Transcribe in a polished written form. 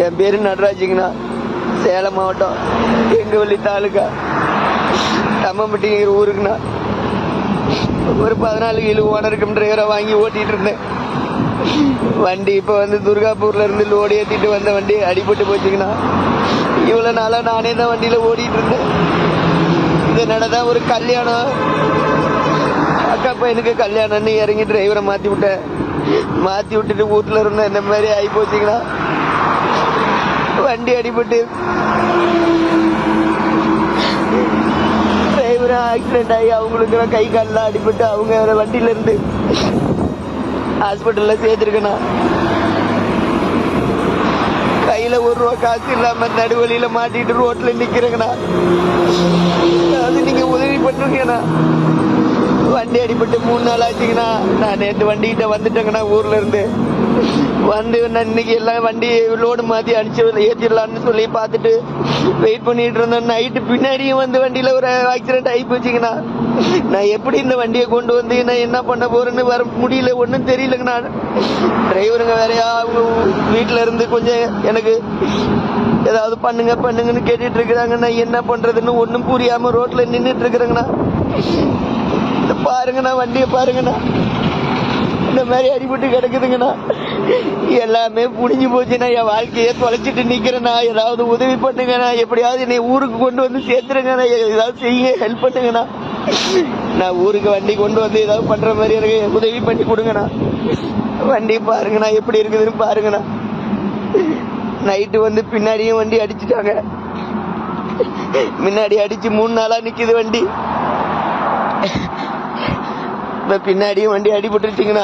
என் பேரு நடராஜுங்கண்ணா. சேலம் மாவட்டம் எங்கவள்ளி தாலுக்கா தம்மம்பட்டிங்கிற ஊருக்குண்ணா. ஒரு 14 கிலோ ஓனருக்கும் டிரைவரை வாங்கி ஓட்டிட்டு இருந்தேன். வண்டி இப்போ வந்து துர்காப்பூர்ல இருந்து லோடு ஏற்றிட்டு வந்த வண்டி அடிபட்டு போச்சுங்கண்ணா. இவ்வளோ நாளாக நானே தான் வண்டியில் ஓடிட்டு இருந்தேன். இதனாலதான் ஒரு கல்யாணம், அக்கா பையனுக்கு கல்யாணம்னு இறங்கி டிரைவரை மாற்றி விட்டேன். மாற்றி விட்டுட்டு வீட்டில் இருந்தேன். இந்த மாதிரி ஆகி போச்சுங்கண்ணா. வண்டி அடிபட்டு டிரைவரும் ஆக்சிடென்ட் ஆகி அவங்களுக்கு கை காலெலாம் அடிபட்டு அவங்க வண்டியில இருந்து ஹாஸ்பிட்டல்ல சேர்த்துருக்கேண்ணா. கையில 1 ரூபா காசு இல்லாம நடுவழியில மாட்டிட்டு ரோட்ல நிக்கிறேங்கண்ணா. அது நீங்க உதவி பண்ணுங்கண்ணா. வண்டி அடிபட்டு 3 நாள் ஆச்சுங்கண்ணா. நான் நேற்று வண்டிகிட்ட வந்துட்டேங்கண்ணா. ஊர்ல இருந்து வந்து நான் இன்னைக்கு எல்லாம் வண்டி லோடு மாத்தி அடிச்சு ஏற்றிடலான்னு சொல்லி பார்த்துட்டு வெயிட் பண்ணிட்டு இருந்தேன். நைட்டு பின்னாடியும் வந்து வண்டியில ஒரு ஆக்சிடென்ட் ஆகி போச்சுங்கண்ணா. நான் எப்படி இந்த வண்டியை கொண்டு வந்து நான் என்ன பண்ண போறேன்னு வர முடியல, ஒன்றும் தெரியலங்கண்ணா. டிரைவருங்க வேறையா அவங்க வீட்டுல இருந்து கொஞ்சம் எனக்கு ஏதாவது பண்ணுங்கன்னு கேட்டுட்டு இருக்கிறாங்க. நான் என்ன பண்றதுன்னு ஒன்றும் புரியாம ரோட்ல நின்றுட்டு இருக்கிறேங்கண்ணா. பாருங்கண்ணா, வண்டியை பாருங்கண்ணா. இந்த மாதிரி அடிபட்டு கிடக்குதுங்கண்ணா. எல்லாமே புடிஞ்சு போச்சுண்ணா. என் வாழ்க்கையே தொலைச்சிட்டு நிக்கிறேண்ணா. ஏதாவது உதவி பண்ணுங்கண்ணா. எப்படியாவது என்னை ஊருக்கு கொண்டு வந்து சேர்த்துருங்கண்ணா. ஏதாவது செய்ய ஹெல்ப் பண்ணுங்கண்ணா. நான் ஊருக்கு வண்டி கொண்டு வந்து ஏதாவது பண்ற மாதிரி எனக்கு உதவி பண்ணி கொடுங்கண்ணா. வண்டி பாருங்கண்ணா எப்படி இருக்குதுன்னு பாருங்கண்ணா. நைட்டு வந்து பின்னாடியும் வண்டி அடிச்சுட்டாங்க. முன்னாடி அடிச்சு 3 நாளா நிக்குது வண்டி. பின்னாடியும் வண்டி அடிபட்டுருச்சுங்கண்ணா.